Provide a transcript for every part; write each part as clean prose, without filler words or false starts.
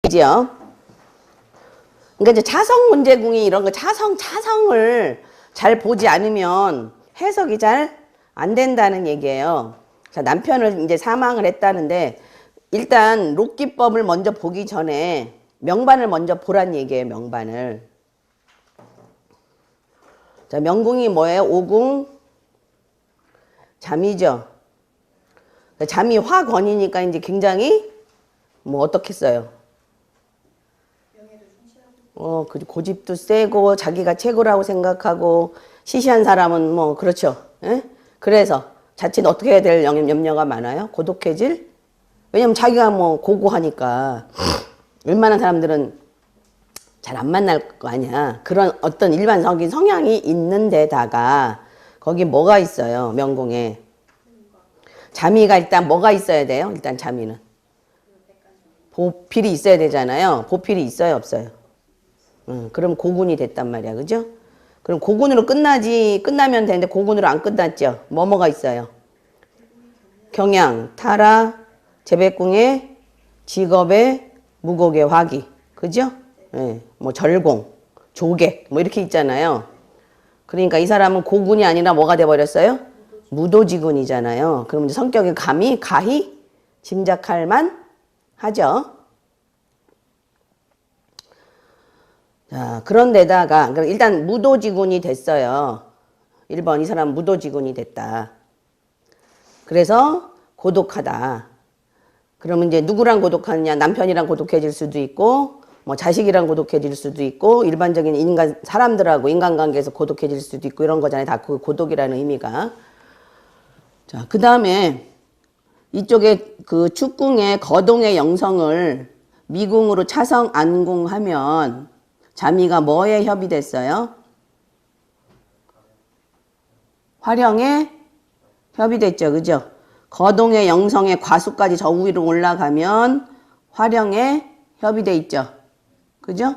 이지요. 그러니까 이제 자성 문제궁이 이런 거 자성을 잘 보지 않으면 해석이 잘 안 된다는 얘기예요. 자, 남편을 이제 사망을 했다는데 일단 록기법을 먼저 보기 전에 명반을 먼저 보란 얘기예요. 명반을. 자, 명궁이 뭐예요? 오궁 잠이죠. 잠이 화권이니까 이제 굉장히 뭐 어떻겠어요? 고집도 세고 자기가 최고라고 생각하고 시시한 사람은 뭐 그렇죠. 예? 그래서 자칫 어떻게 해야 될 염려가 많아요? 고독해질? 왜냐면 자기가 뭐 고고하니까 웬만한 사람들은 잘 안 만날 거 아니야. 그런 어떤 일반적인 성향이 있는 데다가 거기 뭐가 있어요? 명궁에. 자미가 일단 뭐가 있어야 돼요? 일단 자미는. 보필이 있어야 되잖아요. 보필이 있어요? 없어요? 그럼 고군이 됐단 말이야. 그죠? 그럼 고군으로 끝나면 되는데 고군으로 안 끝났죠? 뭐가 있어요? 경양, 타라, 재백궁에, 직업에, 무곡에, 화기. 그죠? 예, 뭐 절공, 조객, 뭐 이렇게 있잖아요. 그러니까 이 사람은 고군이 아니라 뭐가 돼버렸어요? 무도지군이잖아요. 그럼 이제 성격이 가히 짐작할 만 하죠. 자, 그런데다가 일단 무도지군이 됐어요. 1번 이 사람 무도지군이 됐다. 그래서 고독하다. 그러면 이제 누구랑 고독하느냐? 남편이랑 고독해질 수도 있고 뭐 자식이랑 고독해질 수도 있고 일반적인 사람들하고 인간관계에서 고독해질 수도 있고 이런 거잖아요. 다 그 고독이라는 의미가. 자, 그 다음에 이쪽에 그 축궁의 거동의 영성을 미궁으로 차성 안궁하면 자미가 뭐에 협이 됐어요? 화령에 협이 됐죠. 그죠? 거동의 영성의 과수까지 저 위로 올라가면 화령에 협이 돼 있죠. 그죠?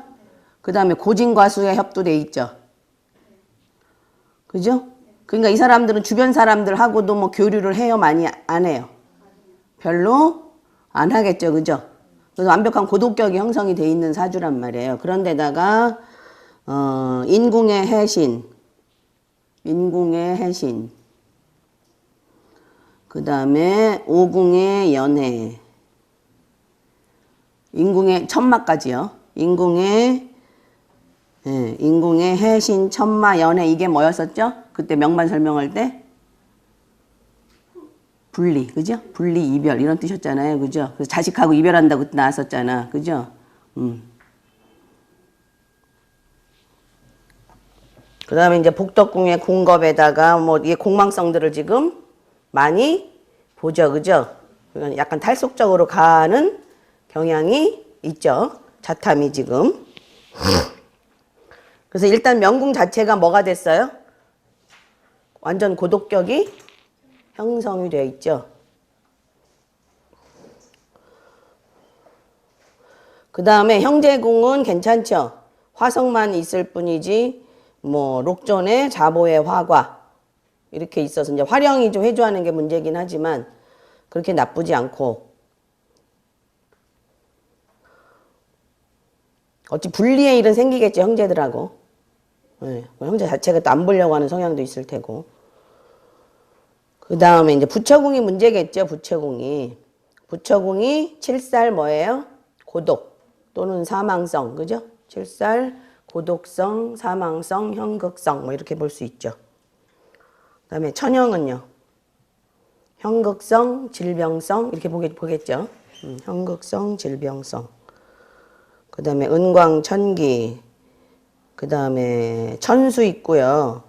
그 다음에 고진과수의 협도 돼 있죠. 그죠? 그러니까 이 사람들은 주변 사람들하고도 뭐 교류를 해요? 많이 안 해요? 별로 안 하겠죠. 그죠? 그래서 완벽한 고독격이 형성이 돼 있는 사주란 말이에요. 그런데다가 인궁의 해신, 그 다음에 오궁의 연해, 인궁의 천마까지요. 인궁의 해신, 천마, 연해 이게 뭐였었죠? 그때 명반 설명할 때 분리, 그죠? 분리, 이별 이런 뜻이었잖아요. 그죠? 그래서 자식하고 이별한다고 그때 나왔었잖아. 그죠? 그 다음에 이제 복덕궁의 궁겁에다가 뭐 이게 공망성들을 지금 많이 보죠. 그죠? 그러니까 약간 탈속적으로 가는 경향이 있죠. 자탐이 지금. 그래서 일단 명궁 자체가 뭐가 됐어요? 완전 고독격이 형성이 되어 있죠. 그 다음에 형제궁은 괜찮죠. 화성만 있을 뿐이지 뭐 록존에 자보의 화과 이렇게 있어서 이제 화령이 좀 해주하는 게 문제긴 하지만 그렇게 나쁘지 않고 어찌 분리의 일은 생기겠죠. 형제들하고. 네, 형제 자체가 또 안 보려고 하는 성향도 있을 테고. 그 다음에 이제 부처궁이 문제겠죠. 부처궁이 칠살 뭐예요? 고독 또는 사망성. 그죠? 칠살, 고독성, 사망성, 형극성 뭐 이렇게 볼 수 있죠. 그 다음에 천형은요. 형극성, 질병성 이렇게 보겠죠. 형극성, 질병성. 그 다음에 은광천기. 그 다음에 천수 있고요.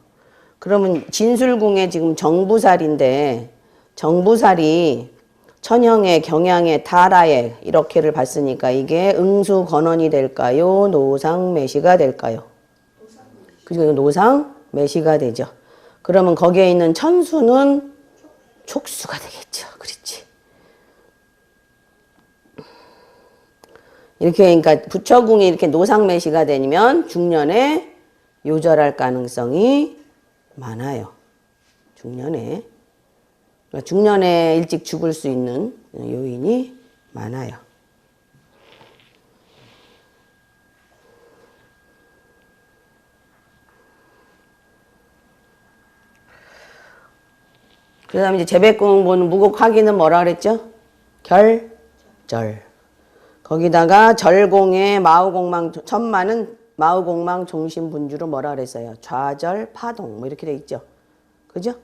그러면 진술궁에 지금 정부살인데 정부살이 천형에 경양에 타라에 이렇게를 봤으니까 이게 응수건원이 될까요? 노상매시가 될까요? 그죠? 노상매시가 되죠. 그러면 거기에 있는 천수는 촉수가 되겠죠. 그렇지. 이렇게 그러니까 부처궁이 이렇게 노상매시가 되면 중년에 요절할 가능성이 많아요. 중년에. 그러니까 중년에 일찍 죽을 수 있는 요인이 많아요. 그 다음에 이제 재백궁 보는 무곡화기는 뭐라 그랬죠? 결절. 거기다가 절공의 마우공망, 천마는 마우공망 종신분주로 뭐라 그랬어요? 좌절, 파동, 뭐 이렇게 돼 있죠. 그죠?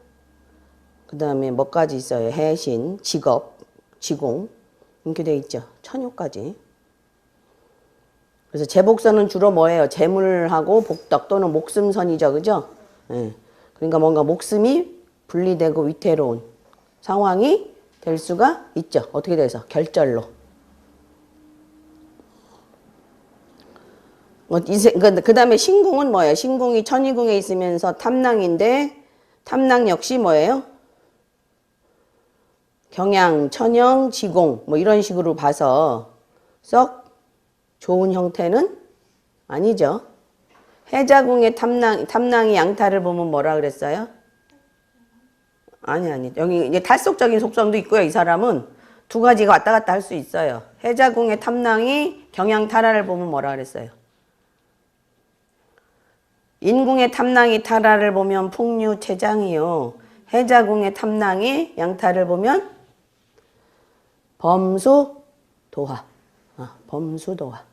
그 다음에 뭐까지 있어요? 해신, 직업, 지공. 이렇게 돼 있죠. 천유까지. 그래서 재복선은 주로 뭐예요? 재물하고 복덕 또는 목숨선이죠. 그죠? 예. 그러니까 뭔가 목숨이 분리되고 위태로운 상황이 될 수가 있죠. 어떻게 돼서? 결절로. 그 다음에 신궁은 뭐예요? 신궁이 천이궁에 있으면서 탐낭인데 탐낭 역시 뭐예요? 경양, 천영, 지공 뭐 이런 식으로 봐서 썩 좋은 형태는 아니죠. 해자궁의 탐낭이 양타를 보면 뭐라 그랬어요? 아니. 여기 이제 탈속적인 속성도 있고요. 이 사람은 두 가지가 왔다 갔다 할 수 있어요. 해자궁의 탐낭이 경양타라를 보면 뭐라 그랬어요? 인궁의 탐낭이 타라를 보면 풍류체장이요. 해자궁의 탐낭이 양타를 보면 범수도화. 범수도화.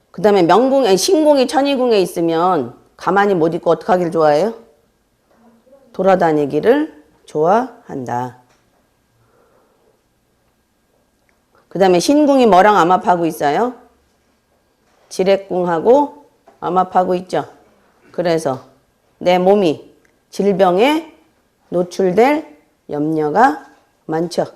그 다음에 신궁이 천이궁에 있으면 가만히 못 있고 어떻게 하길 좋아해요? 돌아다니기를 좋아한다. 그 다음에 신궁이 뭐랑 암합하고 있어요? 지렉궁하고 암합하고 있죠. 그래서 내 몸이 질병에 노출될 염려가 많죠.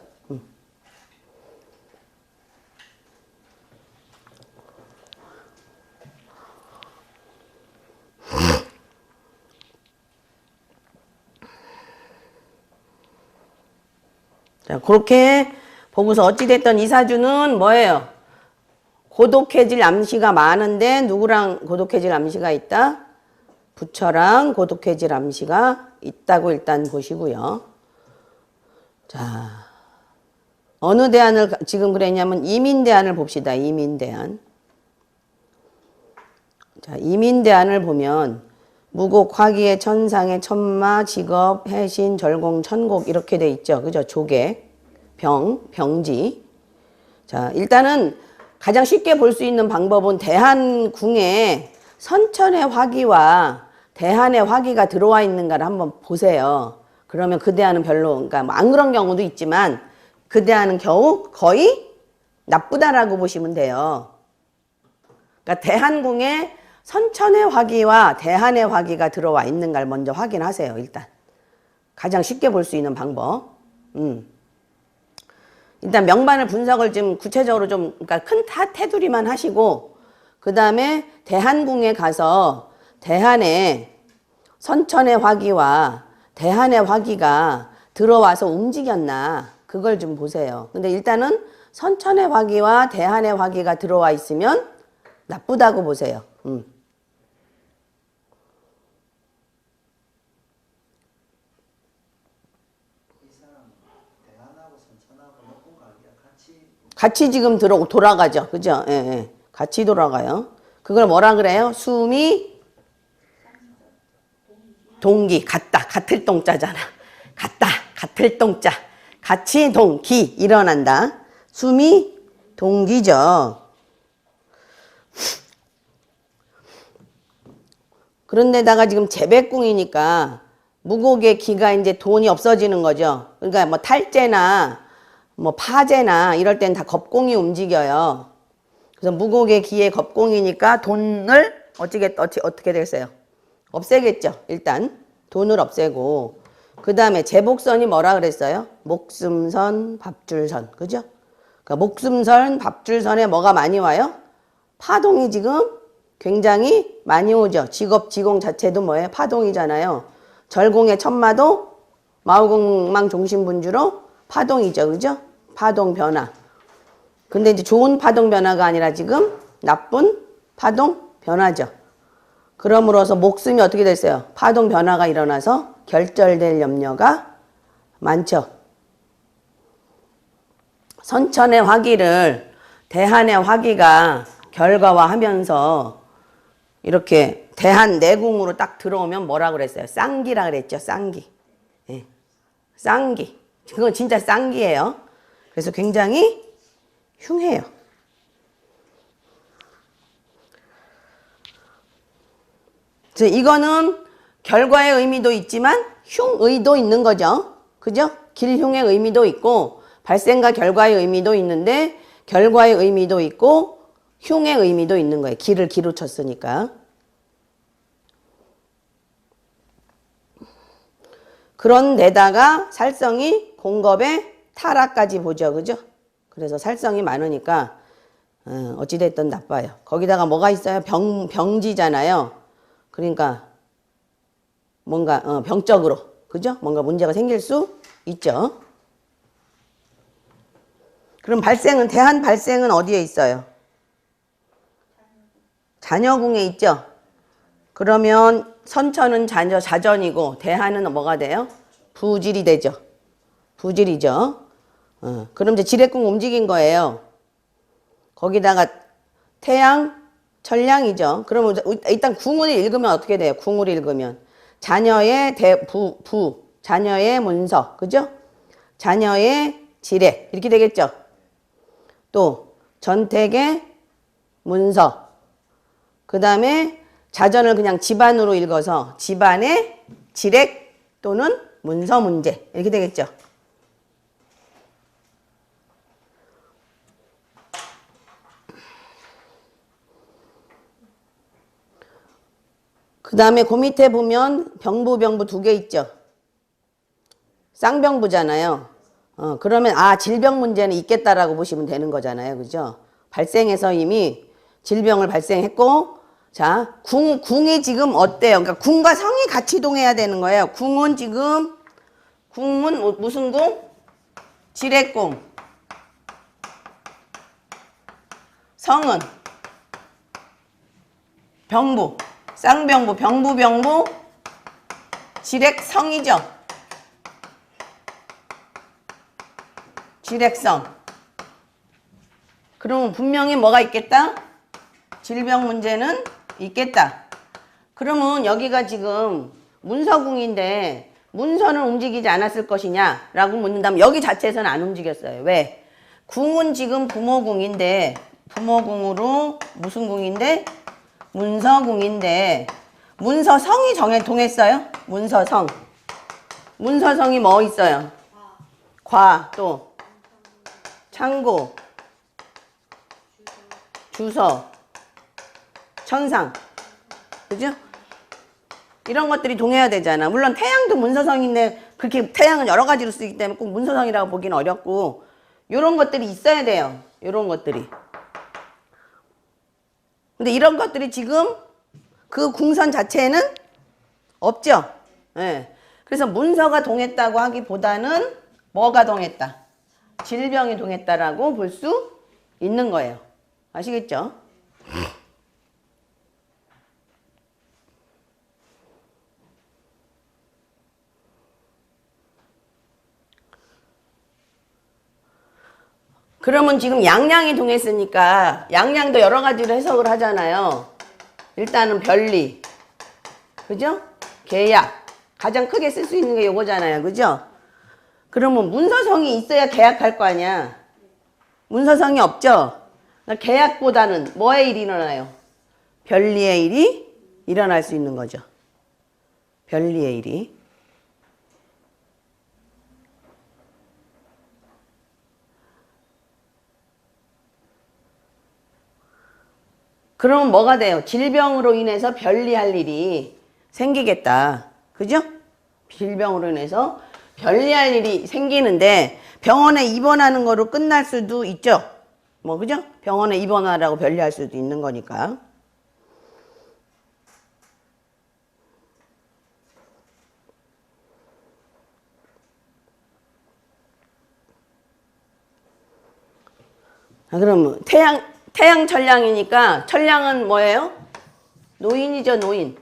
자, 그렇게 보고서 어찌됐든 이 사주는 뭐예요? 고독해질 암시가 많은데 누구랑 고독해질 암시가 있다? 부처랑 고독해질 암시가 있다고 일단 보시고요. 자, 어느 대안을 지금 그랬냐면 이민대안을 봅시다. 이민대안. 자, 이민대안을 보면 무곡, 화기의 천상의 천마, 직업, 해신, 절공, 천곡 이렇게 돼 있죠. 그죠? 조개, 병지. 자, 일단은 가장 쉽게 볼 수 있는 방법은 대한궁에 선천의 화기와 대한의 화기가 들어와 있는가를 한번 보세요. 그러면 그 대한은 별로, 그러니까 뭐 안 그런 경우도 있지만 그 대한은 겨우 거의 나쁘다라고 보시면 돼요. 그러니까 대한궁에 선천의 화기와 대한의 화기가 들어와 있는가를 먼저 확인하세요. 일단 가장 쉽게 볼 수 있는 방법. 일단 명반을 분석을 좀 구체적으로 좀 그러니까 큰 테두리만 하시고 그 다음에 대한궁에 가서 대한의 선천의 화기와 대한의 화기가 들어와서 움직였나 그걸 좀 보세요. 근데 일단은 선천의 화기와 대한의 화기가 들어와 있으면 나쁘다고 보세요. 같이 지금 돌아가죠. 그죠? 예, 예. 같이 돌아가요. 그걸 뭐라 그래요? 숨이 동기, 같다. 같을 동자잖아. 같다. 같을 동자. 같이 동기 일어난다. 숨이 동기죠. 그런데다가 지금 재백궁이니까 무곡의 기가 이제 돈이 없어지는 거죠. 그러니까 뭐 탈제나 뭐 파제나 이럴 땐 다 겁공이 움직여요. 그래서 무곡의 기의 겁공이니까 돈을 어떻게 되겠어요? 없애겠죠. 일단 돈을 없애고 그 다음에 재복선이 뭐라 그랬어요? 목숨선, 밥줄선. 그죠? 그러니까 목숨선, 밥줄선에 뭐가 많이 와요? 파동이 지금 굉장히 많이 오죠. 직업, 지공 자체도 뭐예요? 파동이잖아요. 절공의 천마도 마우공망 종신분주로 파동이죠. 그죠? 파동 변화. 근데 이제 좋은 파동 변화가 아니라 지금 나쁜 파동 변화죠. 그럼으로써 목숨이 어떻게 됐어요? 파동 변화가 일어나서 결절될 염려가 많죠. 선천의 화기를 대한의 화기가 결과화하면서 이렇게 대한 내궁으로 딱 들어오면 뭐라 그랬어요? 쌍기라 그랬죠. 쌍기. 예. 쌍기. 그건 진짜 쌍기예요. 그래서 굉장히 흉해요. 그래서 이거는 결과의 의미도 있지만 흉의도 있는 거죠. 그죠? 길흉의 의미도 있고 발생과 결과의 의미도 있는데 결과의 의미도 있고 흉의 의미도 있는 거예요. 길을 기로 쳤으니까. 그런데다가 살성이 공겁의 타락까지 보죠. 그죠? 그래서 살성이 많으니까 어찌됐든 나빠요. 거기다가 뭐가 있어요? 병지잖아요. 그러니까 뭔가 병적으로 그죠? 뭔가 문제가 생길 수 있죠. 그럼 대한 발생은 어디에 있어요? 자녀궁에 있죠. 그러면 선천은 자전이고 대한은 뭐가 돼요? 부질이 되죠. 부질이죠. 그럼 이제 지뢰궁 움직인 거예요. 거기다가 태양, 천량이죠. 그러면 일단 궁을 읽으면 어떻게 돼요? 궁을 읽으면 자녀의 자녀의 문서, 그죠? 자녀의 지뢰 이렇게 되겠죠. 또 전택의 문서, 그 다음에 자전을 그냥 집안으로 읽어서 집안의 지렉 또는 문서 문제 이렇게 되겠죠. 그 다음에 그 밑에 보면 병부 두 개 있죠. 쌍병부잖아요. 그러면 질병 문제는 있겠다라고 보시면 되는 거잖아요. 그죠? 발생해서 이미 질병을 발생했고 자, 궁이 지금 어때요? 그러니까 궁과 성이 같이 동해야 되는 거예요. 궁은 무슨 궁? 지뢰궁. 성은 병부, 쌍병부, 병부, 지렉성이죠. 지렉성. 그러면 분명히 뭐가 있겠다? 질병 문제는 있겠다. 그러면 여기가 지금 문서궁인데 문서는 움직이지 않았을 것이냐라고 묻는다면 여기 자체에서는 안 움직였어요. 왜? 궁은 지금 부모궁인데 부모궁으로 무슨 궁인데? 문서궁인데 문서성이 동했어요? 문서성. 문서성이 뭐 있어요? 또 창고, 주서, 천상. 그죠? 이런 것들이 동해야 되잖아. 물론 태양도 문서성인데 그렇게 태양은 여러 가지로 쓰기 때문에 꼭 문서성이라고 보기는 어렵고 이런 것들이 있어야 돼요. 이런 것들이. 근데 이런 것들이 지금 그 궁선 자체에는 없죠. 네. 그래서 문서가 동했다고 하기보다는 뭐가 동했다? 질병이 동했다라고 볼 수 있는 거예요. 아시겠죠? 그러면 지금 양양이 동했으니까 양양도 여러 가지로 해석을 하잖아요. 일단은 변리, 그죠? 계약. 가장 크게 쓸 수 있는 게 요거잖아요. 그죠? 그러면 문서성이 있어야 계약할 거 아니야. 문서성이 없죠? 그러니까 계약보다는 뭐의 일이 일어나요? 변리의 일이 일어날 수 있는 거죠. 변리의 일이. 그러면 뭐가 돼요? 질병으로 인해서 변리할 일이 생기겠다. 그죠? 질병으로 인해서 변리할 일이 생기는데 병원에 입원하는 거로 끝날 수도 있죠. 뭐 그죠? 병원에 입원하라고 변리할 수도 있는 거니까. 그러면 태양 천량이니까 천량은 뭐예요? 노인이죠, 노인.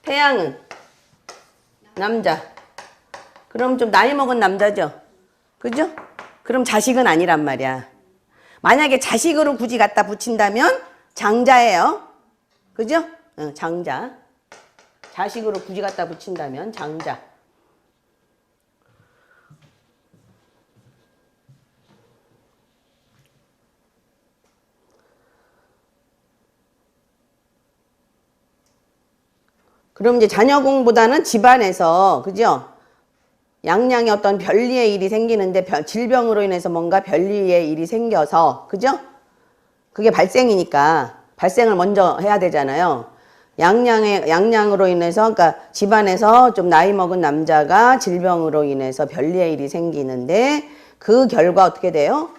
태양은 남자. 그럼 좀 나이 먹은 남자죠. 그죠? 그럼 자식은 아니란 말이야. 만약에 자식으로 굳이 갖다 붙인다면 장자예요. 그죠? 장자. 자식으로 굳이 갖다 붙인다면 장자. 그럼 이제 자녀공보다는 집안에서, 그죠? 양양의 어떤 별리의 일이 생기는데 질병으로 인해서 뭔가 별리의 일이 생겨서, 그죠? 그게 발생이니까 발생을 먼저 해야 되잖아요. 양양으로 인해서, 그러니까 집안에서 좀 나이 먹은 남자가 질병으로 인해서 별리의 일이 생기는데 그 결과 어떻게 돼요?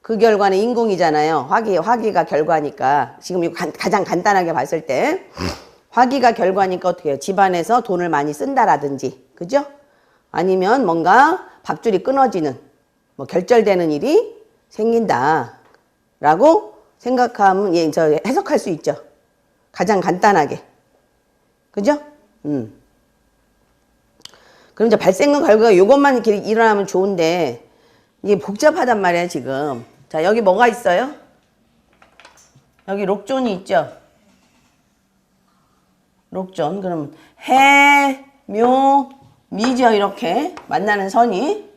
그 결과는 인궁이잖아요. 화기가 결과니까. 지금 이거 가장 간단하게 봤을 때 화기가 결과니까 어떻게 해요? 집안에서 돈을 많이 쓴다라든지, 그죠? 아니면 뭔가 밥줄이 끊어지는, 뭐 결절되는 일이 생긴다라고 생각하면, 해석할 수 있죠. 가장 간단하게. 그죠? 그럼 이제 발생과 결과가 이것만 이렇게 일어나면 좋은데, 이게 복잡하단 말이야, 지금. 자, 여기 뭐가 있어요? 여기 록존이 있죠? 록존. 그럼 해, 묘, 미죠. 이렇게 만나는 선이.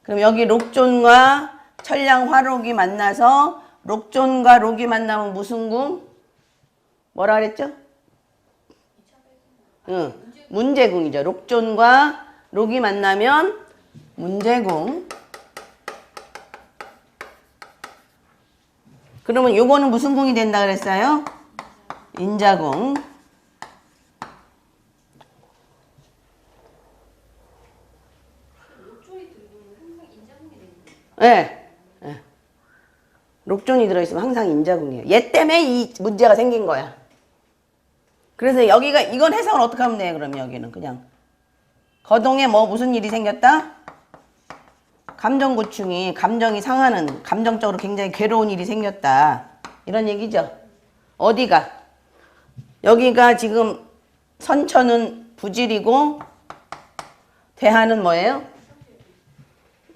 그럼 여기 록존과 천량 화록이 만나서 록존과 록이 만나면 무슨 궁? 뭐라 그랬죠? 문제궁이죠. 록존과 록이 만나면 문제궁. 그러면 요거는 무슨 궁이 된다 그랬어요? 인자궁. 네. 네. 록존이 들어있으면 항상 인자궁이에요. 얘 때문에 이 문제가 생긴 거야. 그래서 여기가, 이건 해석을 어떻게 하면 돼요? 그럼 여기는 그냥 거동에 뭐 무슨 일이 생겼다? 감정고충이, 감정이 상하는, 감정적으로 굉장히 괴로운 일이 생겼다. 이런 얘기죠. 어디가? 여기가 지금 선천은 부질이고 대하는 뭐예요?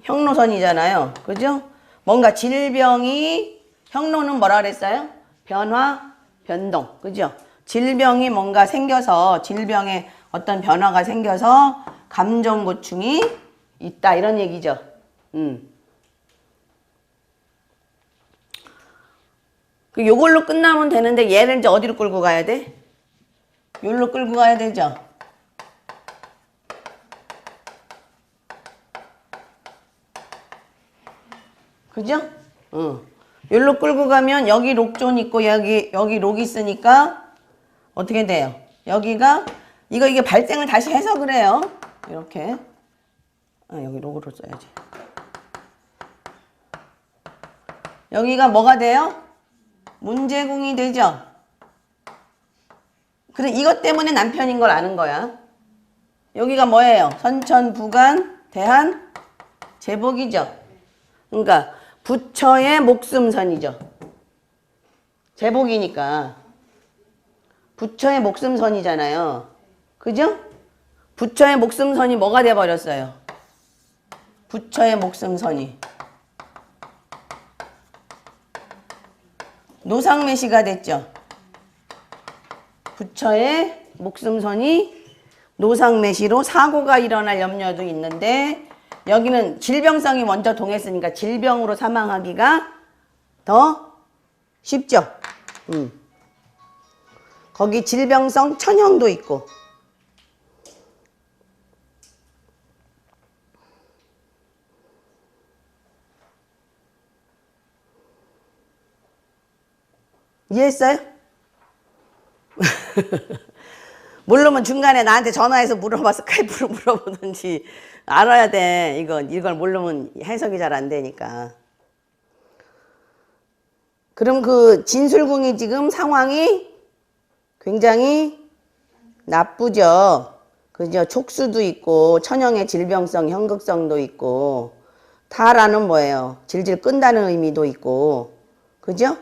형로선이잖아요. 그죠? 뭔가 질병이, 형로는 뭐라 그랬어요? 변화, 변동. 그죠? 질병이 뭔가 생겨서, 질병에 어떤 변화가 생겨서 감정 고충이 있다. 이런 얘기죠. 요걸로 끝나면 되는데 얘를 이제 어디로 끌고 가야 돼? 요로 끌고 가야 되죠. 그죠? 요로 끌고 가면 여기 록존 있고 여기 록 있으니까 어떻게 돼요? 여기가 이게 발생을 다시 해석을 해요. 이렇게. 여기 록으로 써야지. 여기가 뭐가 돼요? 문제궁이 되죠? 그래, 이것 때문에 남편인 걸 아는 거야. 여기가 뭐예요? 선천, 부간, 대한, 제복이죠. 그러니까 부처의 목숨선이죠. 제복이니까. 부처의 목숨선이잖아요. 그죠? 부처의 목숨선이 뭐가 돼버렸어요? 부처의 목숨선이 노상매시가 됐죠. 부처의 목숨선이 노상매시로 사고가 일어날 염려도 있는데 여기는 질병성이 먼저 동했으니까 질병으로 사망하기가 더 쉽죠. 거기 질병성 천형도 있고. 이해했어요? 모르면 중간에 나한테 전화해서 물어봐, 스카이프로 물어보든지 알아야 돼. 이걸 모르면 해석이 잘 안 되니까. 그럼 그 진술궁이 지금 상황이 굉장히 나쁘죠. 그죠? 촉수도 있고 천형의 질병성, 현극성도 있고 타라는 뭐예요? 질질 끈다는 의미도 있고 그죠?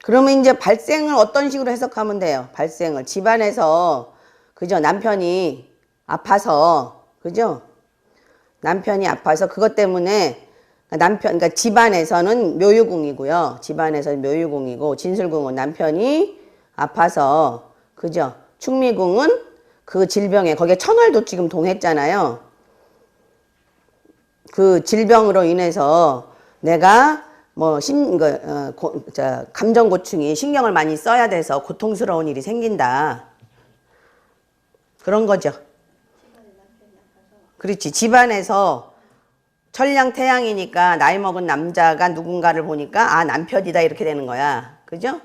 그러면 이제 발생을 어떤 식으로 해석하면 돼요? 발생을 집안에서 그죠? 남편이 아파서 그죠? 남편이 아파서 그것 때문에 그러니까 집안에서는 묘유궁이고요. 집안에서는 묘유궁이고 진술궁은 남편이 아파서 그죠? 충미궁은 그 질병에 거기에 천월도 지금 동했잖아요. 그 질병으로 인해서 내가 뭐 감정 고충이 신경을 많이 써야 돼서 고통스러운 일이 생긴다. 그런 거죠. 그렇지. 집안에서 천량 태양이니까 나이 먹은 남자가 누군가를 보니까 아 남편이다 이렇게 되는 거야. 그죠?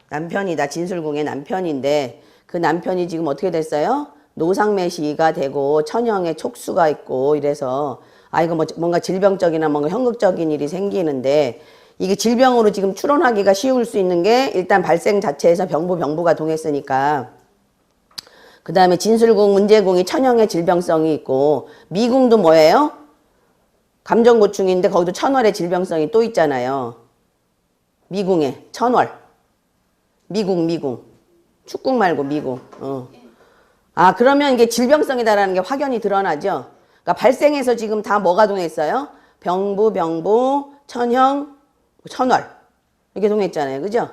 남편이다. 진술궁의 남편인데 그 남편이 지금 어떻게 됐어요? 노상매시가 되고 천형에 촉수가 있고 이래서 아 이거 뭐 뭔가 질병적이나 뭔가 현극적인 일이 생기는데 이게 질병으로 지금 추론하기가 쉬울 수 있는 게 일단 발생 자체에서 병부가 동했으니까 그 다음에 진술궁, 문제궁이 천형의 질병성이 있고 미궁도 뭐예요? 감정고충인데 거기도 천월의 질병성이 또 있잖아요. 미궁에 천월. 미궁. 축궁 말고 미궁. 아 그러면 이게 질병성이다라는 게 확연히 드러나죠. 그러니까 발생해서 지금 다 뭐가 동했어요? 병부, 천형, 천월 이렇게 동했잖아요. 그죠?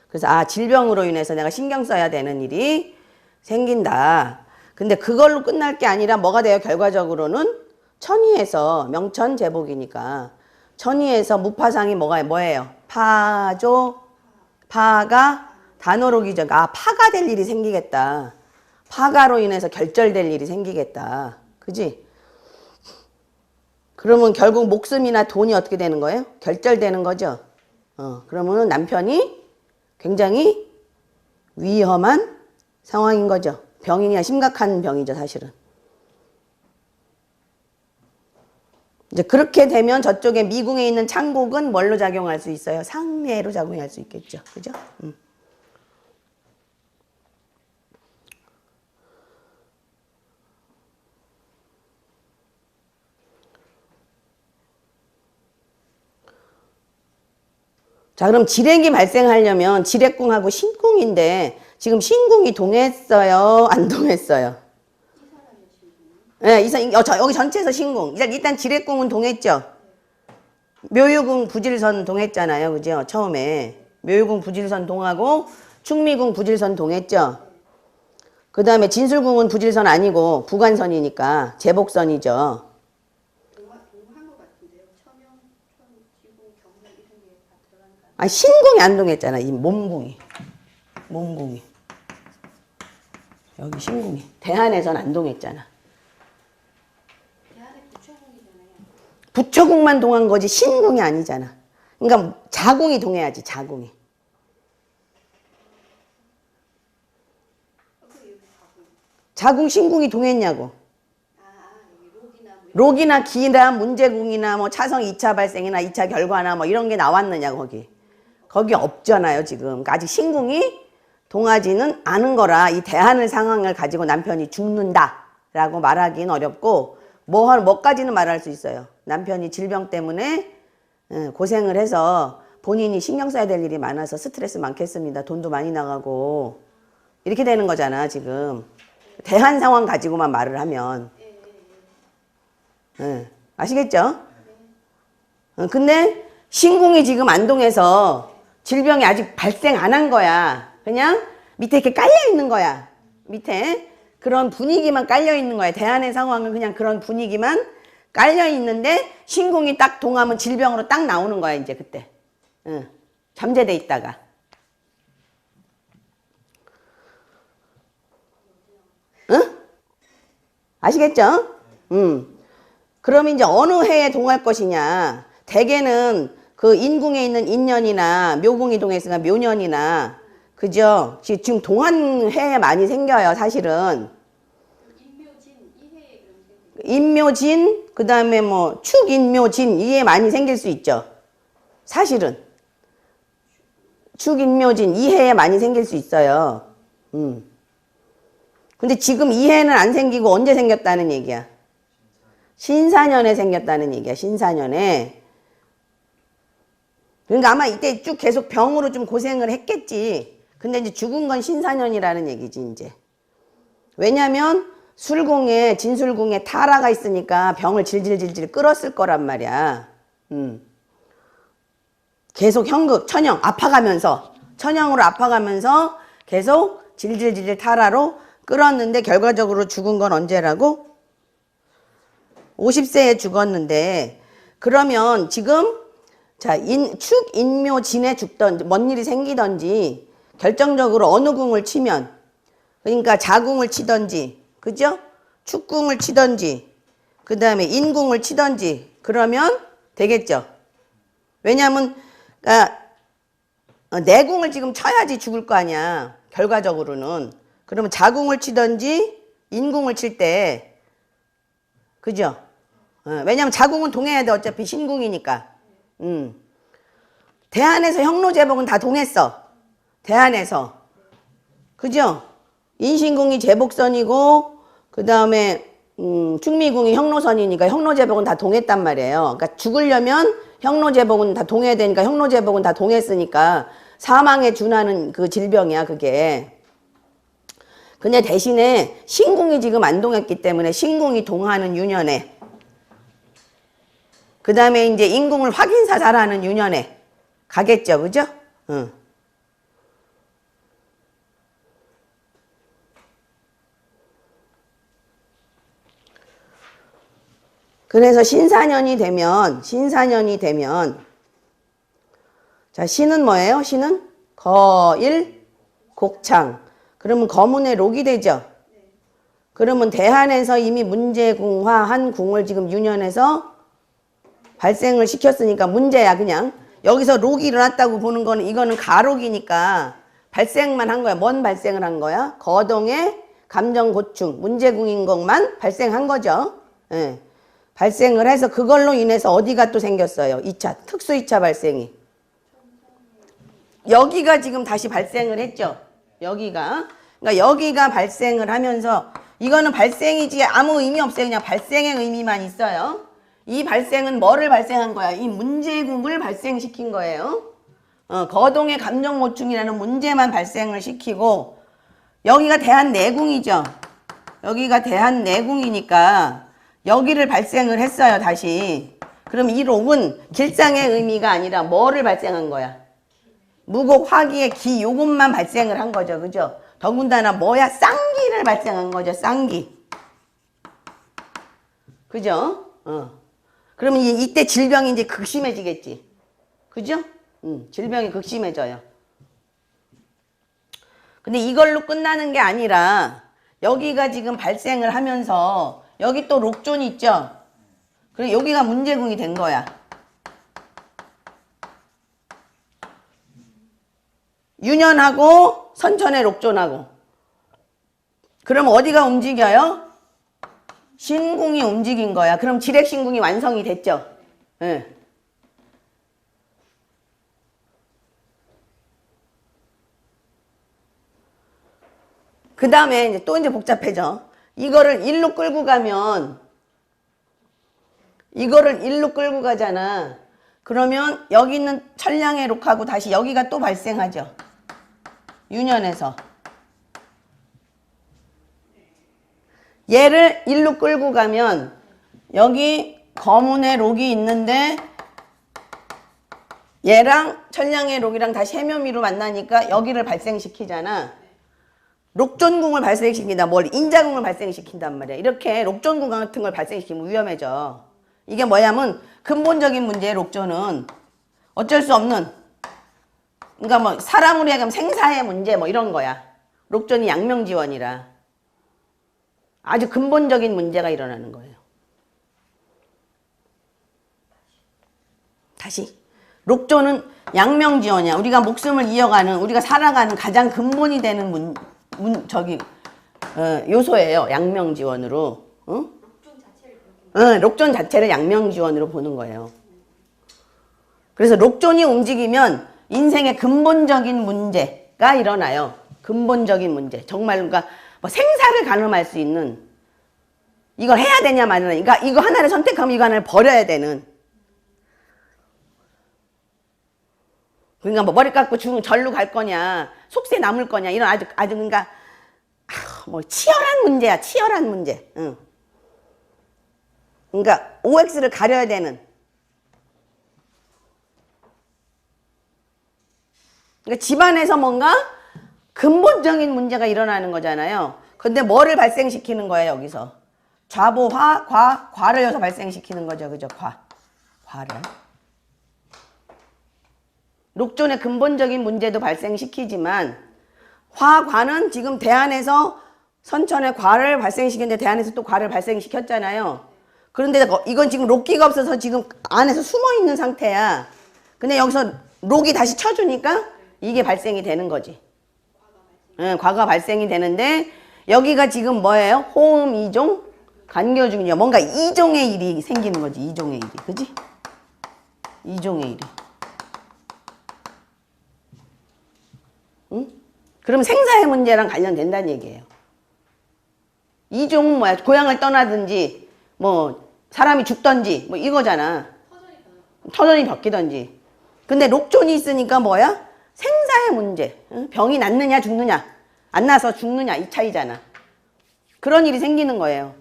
그래서 아 질병으로 인해서 내가 신경 써야 되는 일이 생긴다. 근데 그걸로 끝날 게 아니라 뭐가 돼요? 결과적으로는 천희에서 명천제복이니까 천희에서 무파상이 뭐예요? 파가 단어록이죠. 아 파가 될 일이 생기겠다. 파가로 인해서 결절될 일이 생기겠다. 그지? 그러면 결국 목숨이나 돈이 어떻게 되는 거예요? 결절되는 거죠. 그러면 남편이 굉장히 위험한 상황인 거죠. 병이냐 심각한 병이죠, 사실은. 이제 그렇게 되면 저쪽에 미궁에 있는 창곡은 뭘로 작용할 수 있어요? 상례로 작용할 수 있겠죠. 그죠? 자, 그럼 질액이 발생하려면 질액궁하고 신궁인데 지금 신궁이 동했어요? 안 동했어요? 네, 여기 전체에서 신궁. 일단 질액궁은 동했죠? 묘유궁 부질선 동했잖아요. 그죠? 처음에. 묘유궁 부질선 동하고 충미궁 부질선 동했죠? 그 다음에 진술궁은 부질선 아니고 부관선이니까 제복선이죠. 아, 신궁이 안 동했잖아. 이 몸궁이. 여기 신궁이. 대한에선 안 동했잖아. 부처궁만 동한 거지 신궁이 아니잖아. 그러니까 자궁이 동해야지, 자궁이. 자궁 신궁이 동했냐고. 록이나 기나 문제궁이나 뭐 차성 2차 발생이나 2차 결과나 뭐 이런 게 나왔느냐 거기. 거기 없잖아요 지금. 그러니까 아직 신궁이 동하지는 않은 거라 이 대한의 상황을 가지고 남편이 죽는다라고 말하기는 어렵고 뭐까지는 말할 수 있어요. 남편이 질병 때문에 고생을 해서 본인이 신경 써야 될 일이 많아서 스트레스 많겠습니다. 돈도 많이 나가고 이렇게 되는 거잖아 지금. 대한 상황 가지고만 말을 하면. 아시겠죠? 근데 신궁이 지금 안동에서 질병이 아직 발생 안 한 거야. 그냥 밑에 이렇게 깔려 있는 거야. 밑에 그런 분위기만 깔려 있는 거야. 대안의 상황은 그냥 그런 분위기만 깔려 있는데 신궁이 딱 동하면 질병으로 딱 나오는 거야. 이제 그때. 잠재돼 있다가. 응? 아시겠죠? 그럼 이제 어느 해에 동할 것이냐. 대개는 그 인궁에 있는 인년이나 묘궁이 동했으니까 묘년이나 그죠? 지금 동한 해에 많이 생겨요, 사실은. 인묘진, 그 다음에 뭐 축인묘진 이게 많이 생길 수 있죠. 사실은. 축인묘진 이 해에 많이 생길 수 있어요. 근데 지금 이 해는 안 생기고 언제 생겼다는 얘기야? 신사년에 생겼다는 얘기야. 신사년에. 그러니까 아마 이때 쭉 계속 병으로 좀 고생을 했겠지. 근데 이제 죽은 건 신사년이라는 얘기지 이제. 왜냐면 술궁에, 진술궁에 타라가 있으니까 병을 질질질질 끌었을 거란 말이야. 계속 현극, 천형, 아파가면서, 천형으로 아파가면서 계속 질질질질 타라로 끌었는데 결과적으로 죽은 건 언제라고? 50세에 죽었는데, 그러면 지금 자, 축, 인묘, 진에 죽던지 뭔 일이 생기던지 결정적으로 어느 궁을 치면, 그러니까 자궁을 치던지, 그죠? 축궁을 치던지, 그 다음에 인궁을 치던지 그러면 되겠죠. 왜냐하면 그러니까 내궁을 지금 쳐야지 죽을 거 아니야. 결과적으로는. 그러면 자궁을 치던지 인궁을 칠 때, 그죠? 왜냐하면 자궁은 동해야 돼. 어차피 신궁이니까. 대한에서 형로제복은 다 동했어. 대한에서. 그죠? 인신궁이 제복선이고 그 다음에 충미궁이 형로선이니까 형로제복은 다 동했단 말이에요. 그러니까 죽으려면 형로제복은 다 동해야 되니까 형로제복은 다 동했으니까 사망에 준하는 그 질병이야 그게. 근데 대신에 신궁이 지금 안 동했기 때문에 신궁이 동하는 유년에, 그 다음에 이제 인궁을 확인사살하는 유년에 가겠죠. 그죠? 응. 그래서 신사년이 되면 자, 신은 뭐예요? 신은 거일 곡창. 그러면 거문의 록이 되죠. 그러면 대한에서 이미 문제궁화한 궁을 지금 유년해서 발생을 시켰으니까 문제야. 그냥 여기서 록이 일어났다고 보는 거는 이거는 가록이니까 발생만 한 거야. 뭔 발생을 한 거야? 거동의 감정고충 문제궁인 것만 발생한 거죠. 예. 발생을 해서 그걸로 인해서 어디가 또 생겼어요? 2차, 특수 2차 발생이. 여기가 지금 다시 발생을 했죠. 여기가. 그러니까 여기가 발생을 하면서 이거는 발생이지 아무 의미 없어요. 그냥 발생의 의미만 있어요. 이 발생은 뭐를 발생한 거야? 이 문제궁을 발생시킨 거예요. 거동의 감정고충이라는 문제만 발생을 시키고 여기가 대한내궁이죠. 여기가 대한내궁이니까 여기를 발생을 했어요, 다시. 그럼 이 록은 길상의 의미가 아니라 뭐를 발생한 거야? 무곡, 화기의 기, 요것만 발생을 한 거죠, 그죠? 더군다나 뭐야? 쌍기를 발생한 거죠, 쌍기. 그죠? 그러면 이때 질병이 이제 극심해지겠지. 그죠? 질병이 극심해져요. 근데 이걸로 끝나는 게 아니라 여기가 지금 발생을 하면서 여기 또 록존이 있죠? 그리고 여기가 문제궁이 된 거야. 유년하고 선천의 록존하고. 그럼 어디가 움직여요? 신궁이 움직인 거야. 그럼 지렉신궁이 완성이 됐죠? 네. 그 다음에 이제 또 이제 복잡해져. 이거를 일로 끌고 가면, 이거를 일로 끌고 가잖아. 그러면 여기 있는 천량의 록하고 다시 여기가 또 발생하죠. 유년에서. 얘를 일로 끌고 가면 여기 거문의 록이 있는데 얘랑 천량의 록이랑 다시 해묘미로 만나니까 여기를 발생시키잖아. 록존궁을 발생시킨다. 뭘 인자궁을 발생시킨단 말이야. 이렇게 록존궁 같은 걸 발생시키면 위험해져. 이게 뭐냐면 근본적인 문제의 록존은 어쩔 수 없는, 그러니까 뭐 사람으로 하여금 생사의 문제 뭐 이런 거야. 록존이 양명지원이라 아주 근본적인 문제가 일어나는 거예요. 다시 록존은 양명지원이야. 우리가 목숨을 이어가는, 우리가 살아가는 가장 근본이 되는 요소예요. 양명지원으로. 록존 자체를 양명지원으로 보는 거예요. 그래서 록존이 움직이면 인생의 근본적인 문제가 일어나요. 근본적인 문제. 정말 그러니까 뭐 생사를 가늠할 수 있는, 이걸 해야 되냐 마냐. 그러니까 이거 하나를 선택하면 이거 하나를 버려야 되는. 그러니까 뭐 머리 깎고 절로 갈 거냐, 속세 남을 거냐, 이런 아주 그러니까 뭐 치열한 문제야. 치열한 문제. 응. 그러니까 OX를 가려야 되는. 그러니까 집안에서 뭔가 근본적인 문제가 일어나는 거잖아요. 근데 뭐를 발생시키는 거예요, 여기서? 좌보화, 과를 여기서 발생시키는 거죠. 그죠? 과를. 녹존의 근본적인 문제도 발생시키지만 과는 지금 대안에서 선천의 과를 발생시켰는데 대안에서 또 과를 발생시켰잖아요. 그런데 이건 지금 록기가 없어서 지금 안에서 숨어 있는 상태야. 근데 여기서 록이 다시 쳐주니까 이게 발생이 되는 거지. 응, 과가 발생이 되는데 여기가 지금 뭐예요? 호음 이종 간교중이요. 뭔가 이종의 일이 생기는 거지. 이종의 일이. 그지? 이종의 일이. 응? 그럼 생사의 문제랑 관련된다는 얘기예요. 이종은 뭐야? 고향을 떠나든지 뭐 사람이 죽던지 뭐 이거잖아. 터전이 바뀌던지. 근데 록존이 있으니까 뭐야? 생사의 문제. 응? 병이 낫느냐 죽느냐. 안 나서 죽느냐 이 차이잖아. 그런 일이 생기는 거예요.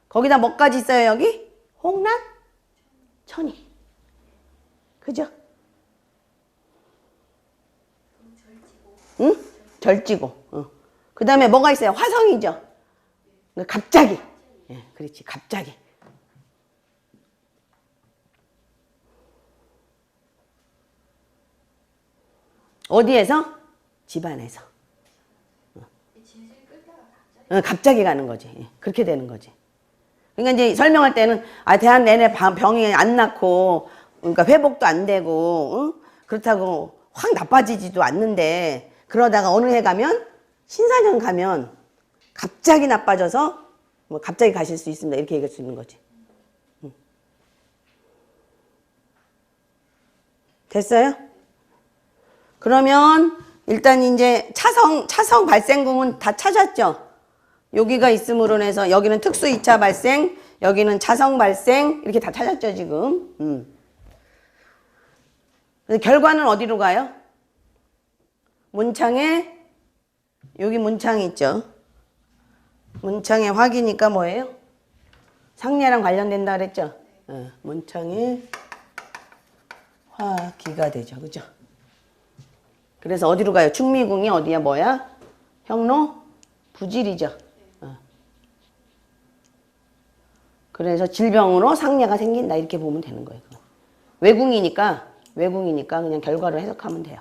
거기다 뭐까지 있어요 여기? 홍란? 천이. 그죠? 응? 절지고. 그 다음에 뭐가 있어요? 화성이죠. 갑자기. 예, 그렇지. 갑자기. 어디에서? 집안에서. 갑자기 가는 거지. 예, 그렇게 되는 거지. 그러니까 이제 설명할 때는 대한 내내 병이 안 낫고 그러니까 회복도 안 되고 그렇다고 확 나빠지지도 않는데 그러다가 어느 해 가면 신사년 가면 갑자기 나빠져서 뭐 갑자기 가실 수 있습니다. 이렇게 얘기할 수 있는 거지. 됐어요? 그러면 일단 이제 차성 발생궁은 다 찾았죠? 여기가 있음으로 해서 여기는 특수 2차 발생, 여기는 차성 발생 이렇게 다 찾았죠 지금. 결과는 어디로 가요? 문창에 여기 문창이 있죠. 문창의 화기니까 뭐예요? 상례랑 관련된다 그랬죠? 문창의 화기가 되죠. 그죠? 그래서 어디로 가요? 충미궁이 어디야? 뭐야? 형로 부질이죠. 그래서 질병으로 상례가 생긴다 이렇게 보면 되는 거예요. 외궁이니까 그냥 결과로 해석하면 돼요.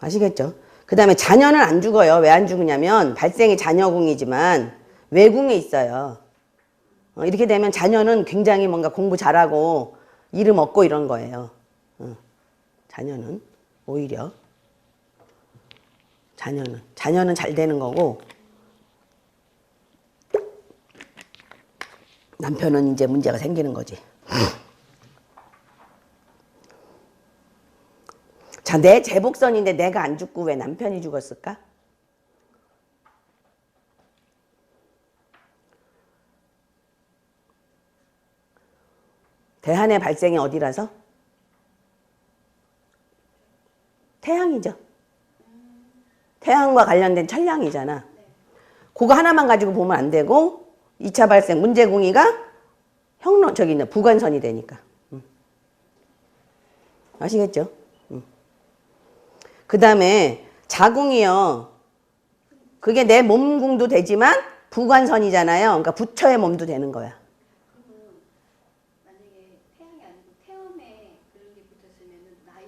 아시겠죠? 그 다음에 자녀는 안 죽어요. 왜 안 죽으냐면 발생이 자녀궁이지만 외궁에 있어요. 이렇게 되면 자녀는 굉장히 뭔가 공부 잘하고 이름 얻고 이런 거예요. 자녀는 오히려 자녀는 잘 되는 거고 남편은 이제 문제가 생기는 거지. 자, 내 제복선인데 내가 안 죽고 왜 남편이 죽었을까? 대한의 발생이 어디라서? 태양이죠. 태양과 관련된 천량이잖아. 그거 하나만 가지고 보면 안 되고 2차 발생 문제궁이가 저기 있는 부관선이 되니까. 아시겠죠? 그 다음에 자궁이요. 그게 내 몸궁도 되지만 부관선이잖아요. 그러니까 부처의 몸도 되는 거야. 만약에 태양이 아니고 태음에 그런 게 붙었으면 나이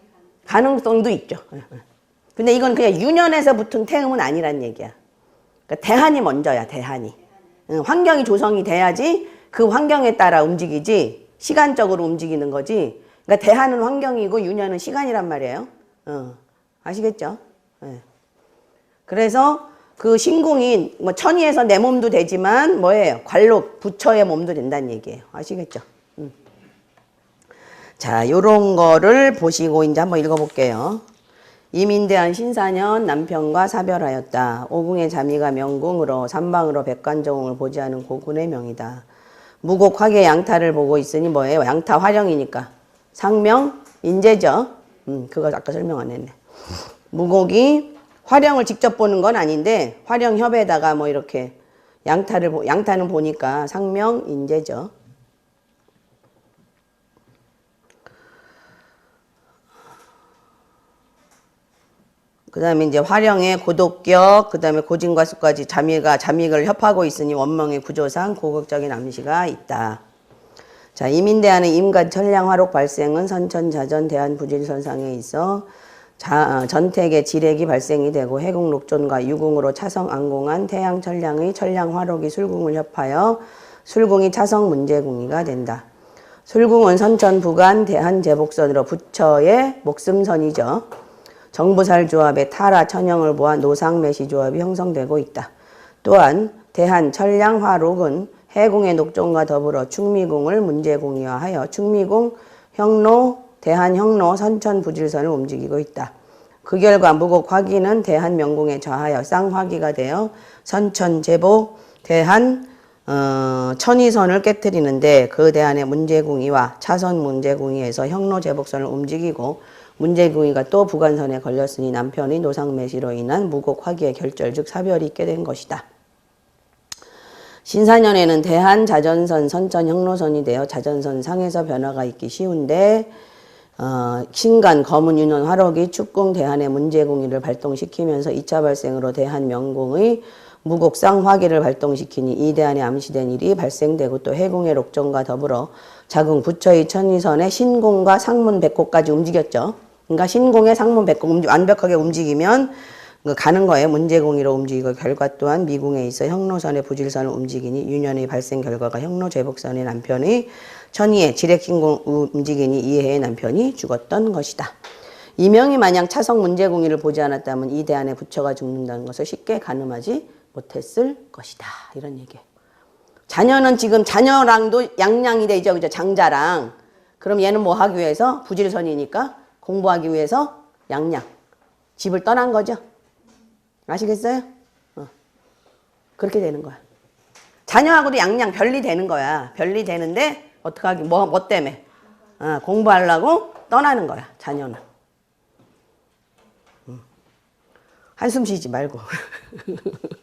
가능성도 있죠. 근데 이건 그냥 유년에서 붙은 태음은 아니란 얘기야. 그러니까 대한이 먼저야, 대한이. 환경이 조성이 돼야지 그 환경에 따라 움직이지 시간적으로 움직이는 거지. 그러니까 대한은 환경이고 유년은 시간이란 말이에요. 아시겠죠? 네. 그래서 그 신궁이 뭐 천의에서 내 몸도 되지만 뭐예요? 관록 부처의 몸도 된다는 얘기예요. 아시겠죠? 자, 요런 거를 보시고 이제 한번 읽어볼게요. 이민대한 신사년 남편과 사별하였다. 오궁의 자미가 명궁으로 삼방으로 백관정을 보지하는 고군의 명이다. 무곡 화계 양타를 보고 있으니 뭐예요? 양타 활용이니까 상명 인재죠. 그거 아까 설명 안 했네. 무곡이 활용을 직접 보는 건 아닌데 활용 협에다가 뭐 이렇게 양타는 보니까 상명 인재죠. 그 다음에 이제 활용의 고독격, 그 다음에 고진과수까지 잠익을 협하고 있으니 원명의 구조상 고극적인 암시가 있다. 자, 이민대안의 임간 천량 화록 발생은 선천자전 대한 부질선상에 있어 전택의 지렉이 발생이 되고 해궁 녹존과 유궁으로 차성 안공한 태양 천량의 천량 화록이 술궁을 협하여 술궁이 차성 문제궁이가 된다. 술궁은 선천 부간 대한 제복선으로 부처의 목숨선이죠. 정부살 조합의 타라 천형을 보아 노상매시 조합이 형성되고 있다. 또한 대한 천량 화록은 해궁의 녹종과 더불어 충미궁을 문제궁이화하여 충미궁, 형로, 대한 형로, 선천 부질선을 움직이고 있다. 그 결과 무곡 화기는 대한 명궁에 좌하여 쌍화기가 되어 선천 제복, 대한 천이선을 깨뜨리는데 그 대안의 문제궁이와 차선 문제궁이에서 형로 제복선을 움직이고 문제궁이가 또 부관선에 걸렸으니 남편이 노상매시로 인한 무곡 화기의 결절 즉 사별이 있게 된 것이다. 신사년에는 대한 자전선 선천 형로선이 되어 자전선 상에서 변화가 있기 쉬운데 신간 거문 윤원 화록이 축궁 대한의 문제궁이를 발동시키면서 2차 발생으로 대한 명궁의 무곡상 화기를 발동시키니 이 대안에 암시된 일이 발생되고 또 해궁의 록정과 더불어 자궁 부처의 천이선의 신궁과 상문 백호까지 움직였죠. 그러니까 신궁의 상문 백호 완벽하게 움직이면 가는 거예요. 문제궁이로 움직이고 결과 또한 미궁에 있어 형로선의 부질선을 움직이니 유년의 발생 결과가 형로 제복선의 남편의 천이의 지렉신궁 움직이니 이해의 남편이 죽었던 것이다. 이명이 만약 차성 문제궁이를 보지 않았다면 이 대안에 부처가 죽는다는 것을 쉽게 가늠하지 못했을 것이다. 이런 얘기예요. 자녀는 지금 자녀랑도 양양이 되죠. 그죠? 장자랑. 그럼 얘는 뭐 하기 위해서? 부질선이니까 공부하기 위해서 양양. 집을 떠난 거죠. 아시겠어요? 그렇게 되는 거야. 자녀하고도 양양 별리 되는 거야. 별리 되는데 어떡하기 뭐 때문에? 공부하려고 떠나는 거야. 자녀는. 한숨 쉬지 말고.